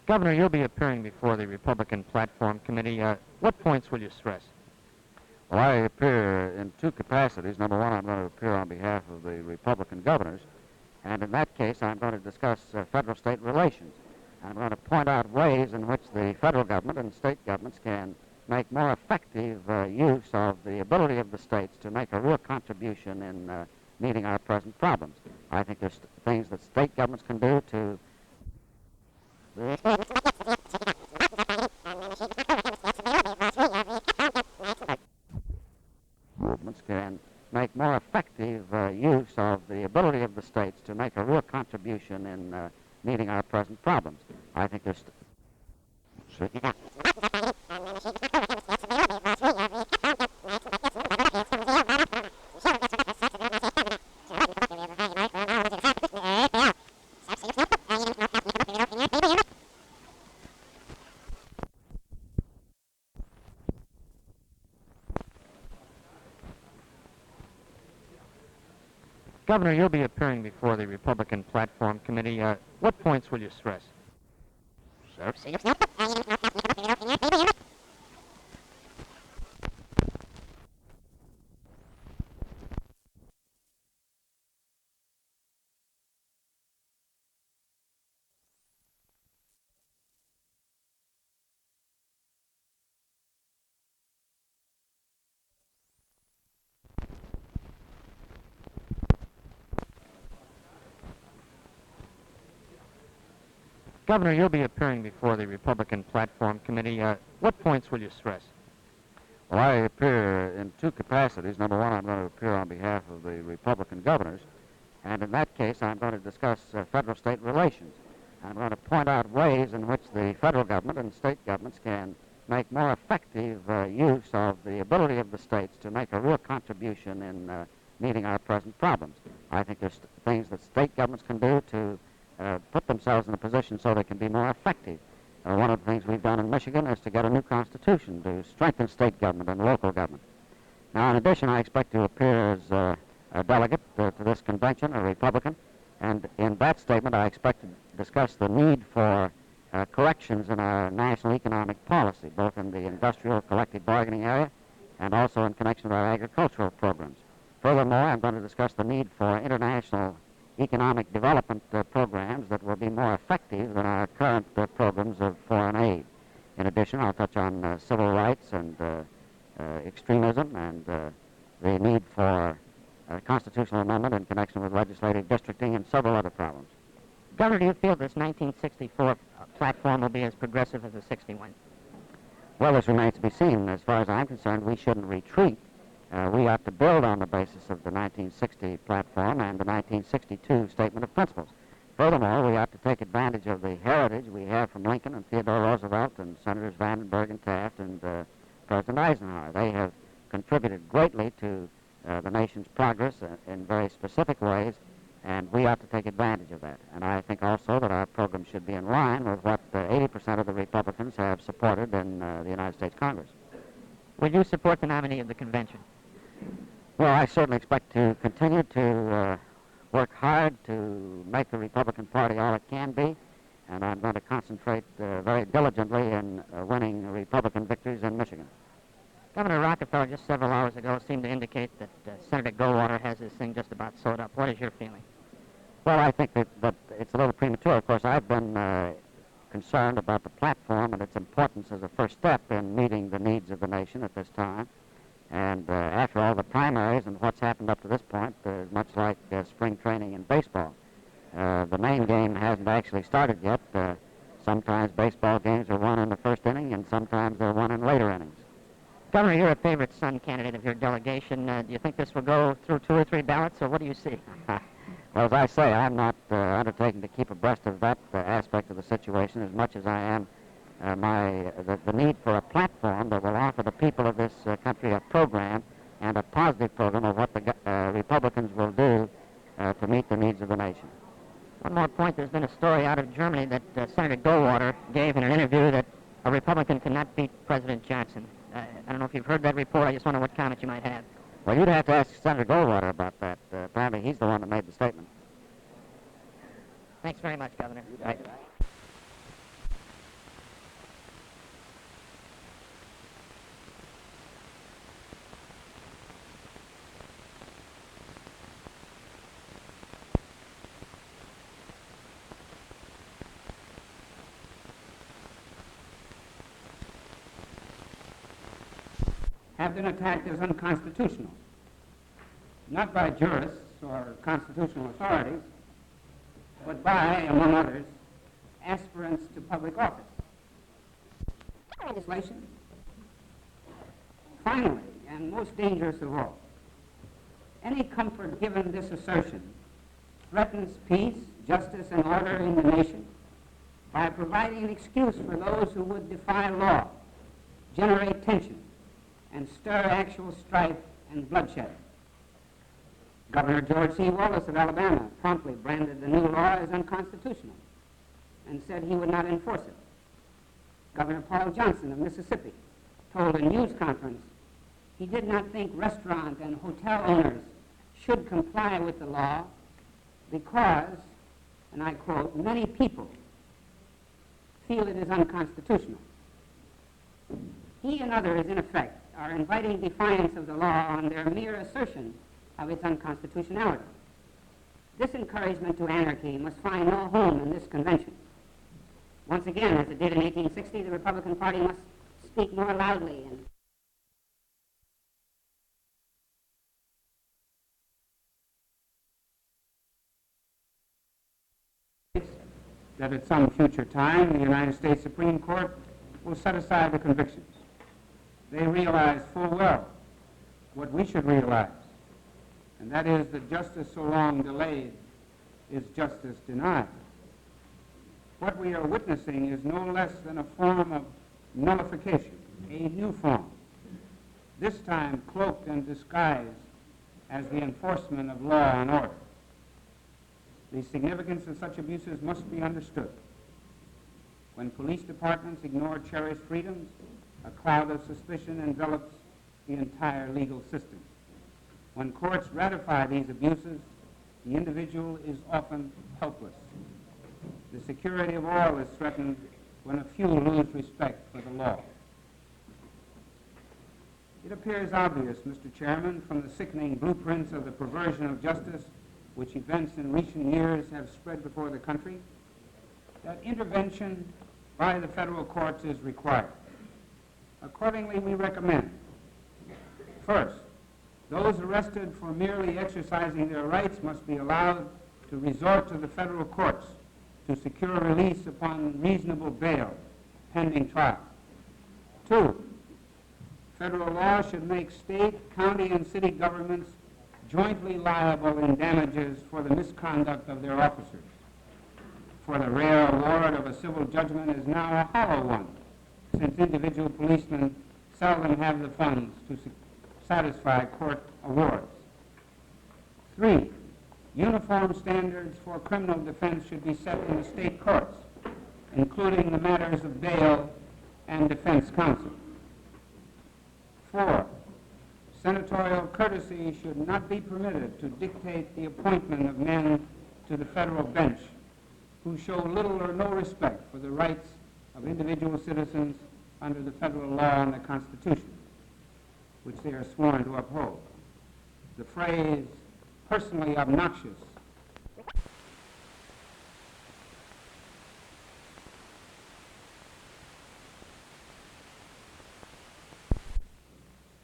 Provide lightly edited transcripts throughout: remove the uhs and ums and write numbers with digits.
Governor, you'll be appearing before the Republican Platform Committee. What points will you stress? Well, I appear in two capacities. Number one, I'm going to appear on behalf of the Republican governors, and in that case, I'm going to discuss federal-state relations. I'm going to point out ways in which the federal government and state governments can make more effective use of the ability of the states to make a real contribution in meeting our present problems. I think there's things that state governments can do to movements can make more effective use of the ability of the states to make a real contribution in meeting our present problems. I think there's Governor, you'll be appearing before the Republican Platform Committee. What points will you stress? Governor, you'll be appearing before the Republican Platform Committee. What points will you stress? Well, I appear in two capacities. Number one, I'm going to appear on behalf of the Republican governors, and in that case, I'm going to discuss federal-state relations. I'm going to point out ways in which the federal government and state governments can make more effective use of the ability of the states to make a real contribution in meeting our present problems. I think there's things that state governments can do to put themselves in a position so they can be more effective. One of the things we've done in Michigan is to get a new constitution to strengthen state government and local government. Now, in addition, I expect to appear as a delegate to this convention, a Republican, and in that statement I expect to discuss the need for corrections in our national economic policy, both in the industrial collective bargaining area and also in connection with our agricultural programs. Furthermore, I'm going to discuss the need for international economic development programs that will be more effective than our current programs of foreign aid. In addition, I'll touch on civil rights and extremism and the need for a constitutional amendment in connection with legislative districting and several other problems. Governor, do you feel this 1964 platform will be as progressive as the 61? Well, this remains to be seen. As far as I'm concerned, we shouldn't retreat. We have to build on the basis of the 1960 platform and the 1962 statement of principles. Furthermore, we have to take advantage of the heritage we have from Lincoln and Theodore Roosevelt and Senators Vandenberg and Taft and President Eisenhower. They have contributed greatly to the nation's progress in very specific ways, and we ought to take advantage of that. And I think also that our program should be in line with what 80% of the Republicans have supported in the United States Congress. Will you support the nominee of the convention? Well, I certainly expect to continue to work hard to make the Republican Party all it can be, and I'm going to concentrate very diligently in winning Republican victories in Michigan. Governor Rockefeller just several hours ago seemed to indicate that Senator Goldwater has this thing just about sewed up. What is your feeling? Well, I think that it's a little premature. Of course, I've been concerned about the platform and its importance as a first step in meeting the needs of the nation at this time. And after all, the primaries and what's happened up to this point is much like spring training in baseball. The main game hasn't actually started yet. Sometimes baseball games are won in the first inning, and sometimes they're won in later innings. Governor, you're a favorite son candidate of your delegation. Do you think this will go through 2 or 3 ballots, or what do you see? Well, as I say, I'm not undertaking to keep abreast of that aspect of the situation as much as I am the need for a platform that will offer the people of this country a program and a positive program of what the Republicans will do to meet the needs of the nation. One more point. There's been a story out of Germany that Senator Goldwater gave in an interview that a Republican cannot beat President Johnson. I don't know if you've heard that report. I just wonder what comment you might have. Well, you'd have to ask Senator Goldwater about that. Apparently he's the one that made the statement. Thanks very much, Governor. Right. have been attacked as unconstitutional, not by jurists or constitutional authorities, but by, among others, aspirants to public office. Legislation. Finally, and most dangerous of all, any comfort given this assertion threatens peace, justice, and order in the nation by providing an excuse for those who would defy law, generate tension, and stir actual strife and bloodshed. Governor George C. Wallace of Alabama promptly branded the new law as unconstitutional and said he would not enforce it. Governor Paul Johnson of Mississippi told a news conference he did not think restaurant and hotel owners should comply with the law because, and I quote, many people feel it is unconstitutional. He and others, in effect, are inviting defiance of the law on their mere assertion of its unconstitutionality. This encouragement to anarchy must find no home in this convention. Once again, as it did in 1860, the Republican Party must speak more loudly and that at some future time the United States Supreme Court will set aside the convictions. They realize full well what we should realize, and that is that justice so long delayed is justice denied. What we are witnessing is no less than a form of nullification, a new form, this time cloaked and disguised as the enforcement of law and order. The significance of such abuses must be understood. When police departments ignore cherished freedoms, a cloud of suspicion envelops the entire legal system. When courts ratify these abuses, the individual is often helpless. The security of all is threatened when a few lose respect for the law. It appears obvious, Mr. Chairman, from the sickening blueprints of the perversion of justice which events in recent years have spread before the country, that intervention by the federal courts is required. Accordingly, we recommend, first, those arrested for merely exercising their rights must be allowed to resort to the federal courts to secure release upon reasonable bail pending trial. Two, federal law should make state, county, and city governments jointly liable in damages for the misconduct of their officers. For the rare award of a civil judgment is now a hollow one, since individual policemen seldom have the funds to satisfy court awards. Three, uniform standards for criminal defense should be set in the state courts, including the matters of bail and defense counsel. Four, senatorial courtesy should not be permitted to dictate the appointment of men to the federal bench who show little or no respect for the rights of individual citizens under the federal law and the Constitution, which they are sworn to uphold. The phrase, personally obnoxious,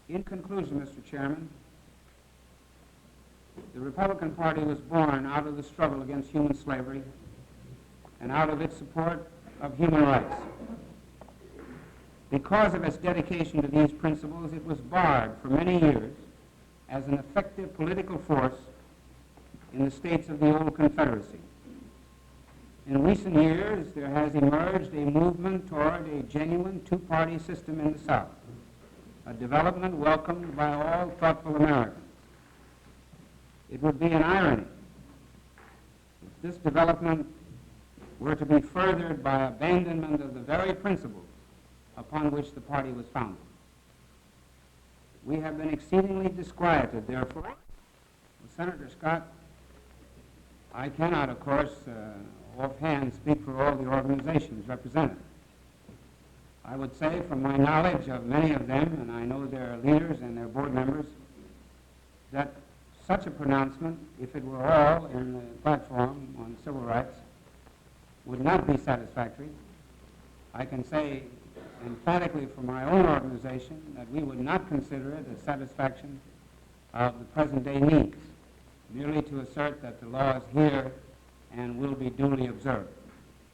in conclusion, Mr. Chairman, the Republican Party was born out of the struggle against human slavery and out of its support of human rights. Because of its dedication to these principles, it was barred for many years as an effective political force in the states of the old Confederacy. In recent years, there has emerged a movement toward a genuine two-party system in the South, a development welcomed by all thoughtful Americans. It would be an irony if this development were to be furthered by abandonment of the very principles upon which the party was founded. We have been exceedingly disquieted, therefore. Well, Senator Scott, I cannot, of course, offhand speak for all the organizations represented. I would say from my knowledge of many of them, and I know their leaders and their board members, that such a pronouncement, if it were all in the platform on civil rights, would not be satisfactory. I can say emphatically for my own organization that we would not consider it a satisfaction of the present-day needs, merely to assert that the law is here and will be duly observed.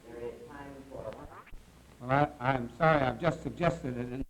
There is time for... Well, I'm sorry, I've just suggested it.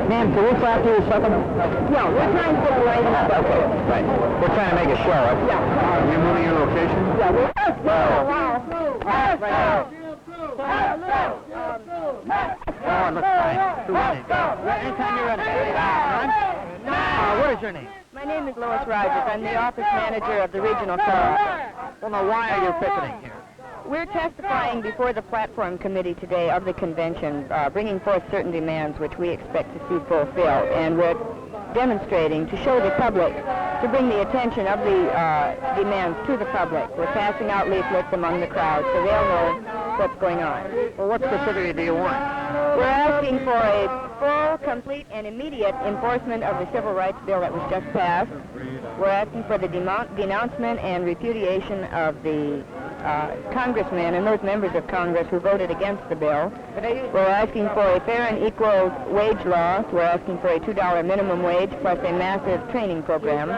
Ma'am, can we clap you a second? Yeah, we're trying to put a light in the Okay, right. We're trying to make a show, right? Yeah. Are you moving your location? Yeah, we're... Oh, it looks fine. Too funny. Anytime you're ready. What is your name? My name is Lois Rogers. I'm the office manager of the regional car office. Well, now, why are you picketing here? We're testifying before the platform committee today of the convention, bringing forth certain demands which we expect to see fulfilled, and we're demonstrating to show the public, to bring the attention of the demands to the public. We're passing out leaflets among the crowd so they'll know what's going on. Well, what specifically do you want? We're asking for a full, complete, and immediate enforcement of the Civil Rights Bill that was just passed. We're asking for the denouncement and repudiation of the congressmen and those members of Congress who voted against the bill. We're asking for a fair and equal wage law. We're asking for a $2 minimum wage plus a massive training program.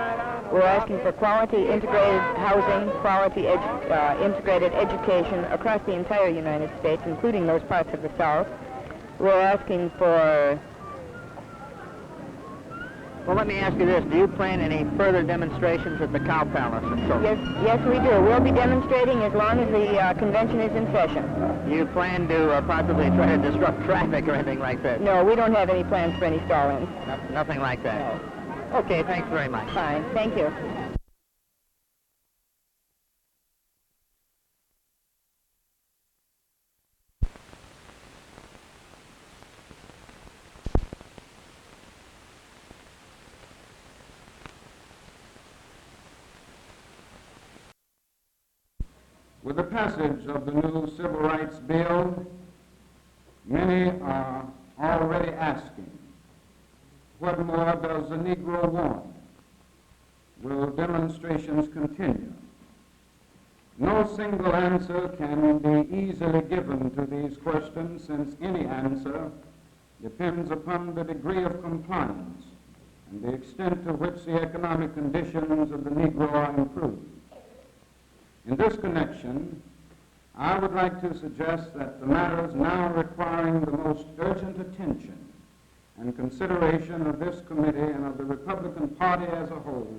We're asking for quality integrated housing, quality integrated education across the entire United States, including those parts of the South. We're asking for... Well, let me ask you this. Do you plan any further demonstrations at the Cow Palace and so forth? Yes, we do. We'll be demonstrating as long as the convention is in session. Do you plan to possibly try to disrupt traffic or anything like that? No, we don't have any plans for any stall-ins. Nothing like that? No. Okay, thanks very much. Fine, thank you. With the passage of the new Civil Rights Bill, many are already asking, what more does the Negro want? Will demonstrations continue? No single answer can be easily given to these questions, since any answer depends upon the degree of compliance and the extent to which the economic conditions of the Negro are improved. In this connection, I would like to suggest that the matters now requiring the most urgent attention and consideration of this committee and of the Republican Party as a whole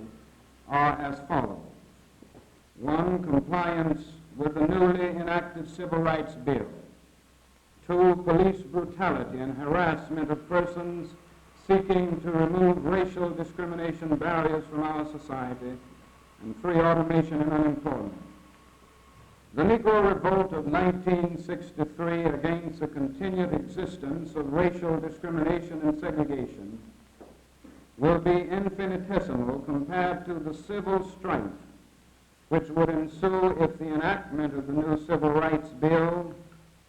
are as follows. 1, compliance with the newly enacted Civil Rights Bill. 2, police brutality and harassment of persons seeking to remove racial discrimination barriers from our society. And 3, automation and unemployment. The Negro Revolt of 1963 against the continued existence of racial discrimination and segregation will be infinitesimal compared to the civil strife which would ensue if the enactment of the new Civil Rights Bill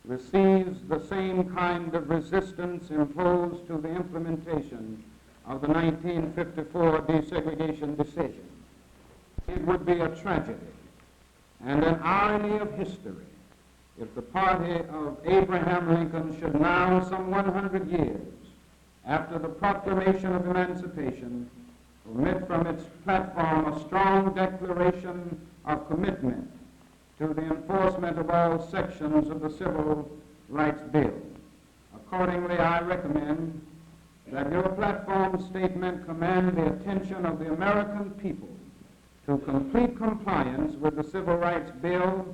receives the same kind of resistance imposed to the implementation of the 1954 desegregation decision. It would be a tragedy and an irony of history if the party of Abraham Lincoln should now, some 100 years after the proclamation of emancipation, omit from its platform a strong declaration of commitment to the enforcement of all sections of the Civil Rights Bill. Accordingly, I recommend that your platform statement command the attention of the American people to complete compliance with the Civil Rights Bill,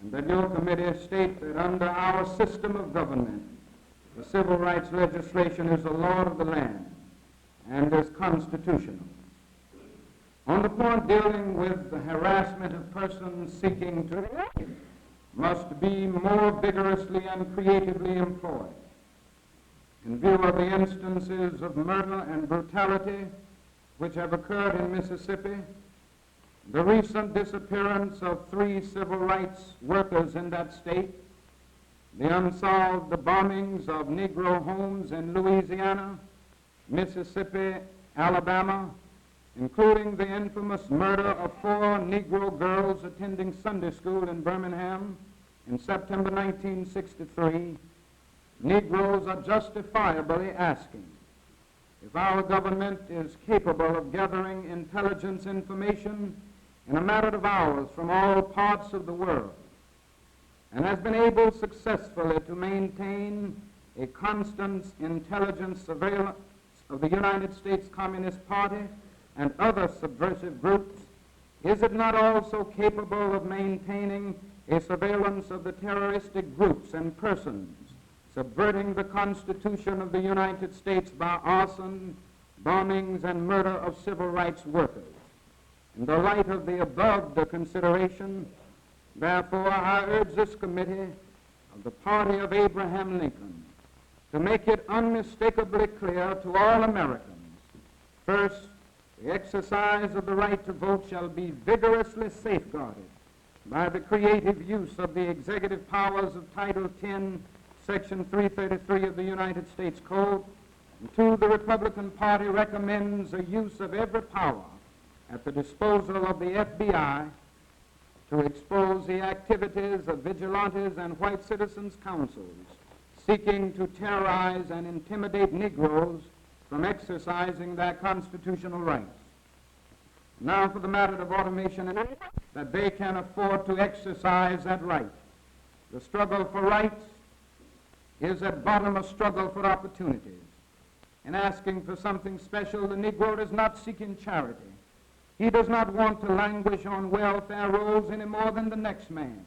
and that your committee state that under our system of government, the civil rights legislation is the law of the land and is constitutional. On the point dealing with the harassment of persons seeking to must be more vigorously and creatively employed. In view of the instances of murder and brutality which have occurred in Mississippi, the recent disappearance of 3 civil rights workers in that state, the unsolved bombings of Negro homes in Louisiana, Mississippi, Alabama, including the infamous murder of 4 Negro girls attending Sunday school in Birmingham in September 1963, Negroes are justifiably asking if our government is capable of gathering intelligence information in a matter of hours from all parts of the world, and has been able successfully to maintain a constant intelligence of the United States Communist Party and other subversive groups, is it not also capable of maintaining a surveillance of the terroristic groups and persons subverting the Constitution of the United States by arson, bombings, and murder of civil rights workers? In the light of the above consideration, therefore, I urge this committee of the party of Abraham Lincoln to make it unmistakably clear to all Americans: first, the exercise of the right to vote shall be vigorously safeguarded by the creative use of the executive powers of Title 10, Section 333 of the United States Code. And two, the Republican Party recommends the use of every power at the disposal of the FBI to expose the activities of vigilantes and white citizens' councils seeking to terrorize and intimidate Negroes from exercising their constitutional rights. Now for the matter of automation, and that they can afford to exercise that right. The struggle for rights is at bottom a struggle for opportunities. In asking for something special, the Negro is not seeking charity. He does not want to languish on welfare rolls any more than the next man.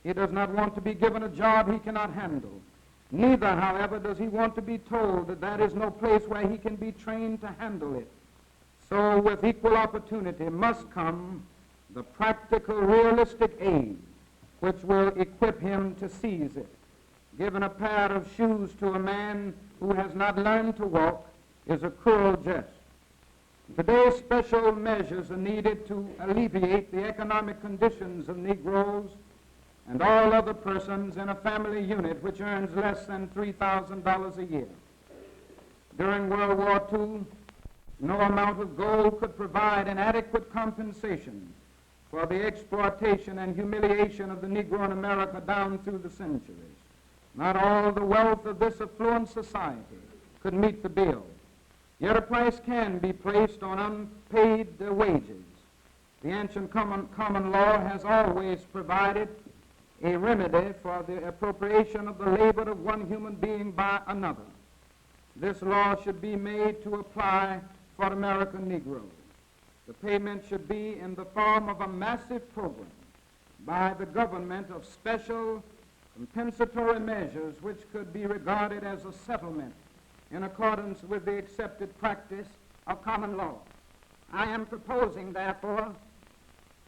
He does not want to be given a job he cannot handle. Neither, however, does he want to be told that that is no place where he can be trained to handle it. So with equal opportunity must come the practical, realistic aid which will equip him to seize it. Giving a pair of shoes to a man who has not learned to walk is a cruel jest. Today, special measures are needed to alleviate the economic conditions of Negroes and all other persons in a family unit which earns less than $3,000 a year. During World War II, no amount of gold could provide an adequate compensation for the exploitation and humiliation of the Negro in America down through the centuries. Not all the wealth of this affluent society could meet the bill. Yet a price can be placed on unpaid wages. The ancient common law has always provided a remedy for the appropriation of the labor of one human being by another. This law should be made to apply for American Negroes. The payment should be in the form of a massive program by the government of special compensatory measures which could be regarded as a settlement in accordance with the accepted practice of common law. I am proposing, therefore,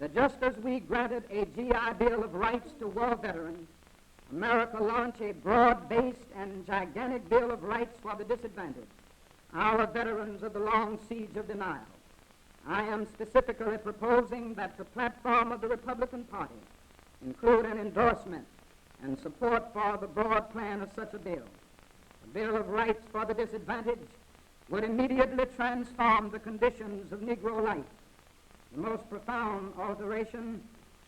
that just as we granted a GI Bill of Rights to war veterans, America launch a broad-based and gigantic Bill of Rights for the disadvantaged, our veterans of the long siege of denial. I am specifically proposing that the platform of the Republican Party include an endorsement and support for the broad plan of such a bill. The Bill of Rights for the disadvantaged would immediately transform the conditions of Negro life. The most profound alteration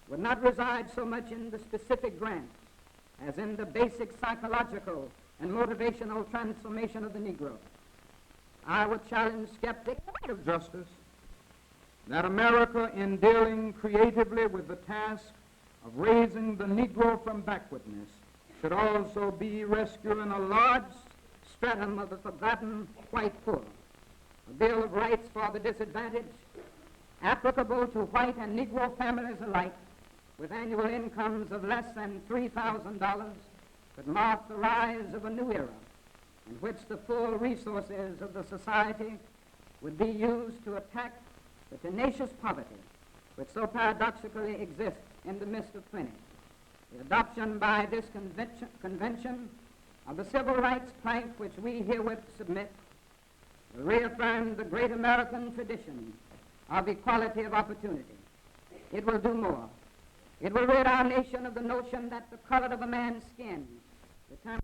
would not reside so much in the specific grants as in the basic psychological and motivational transformation of the Negro. I would challenge skeptics of justice that America, in dealing creatively with the task of raising the Negro from backwardness, should also be rescuing a large stratum of the forgotten white poor. A Bill of Rights for the disadvantaged, applicable to white and Negro families alike, with annual incomes of less than $3,000, could mark the rise of a new era in which the full resources of the society would be used to attack the tenacious poverty which so paradoxically exists in the midst of plenty. The adoption by this convention of the civil rights plank which we herewith submit will reaffirm the great American tradition of equality of opportunity. It will do more. It will rid our nation of the notion that the color of a man's skin determines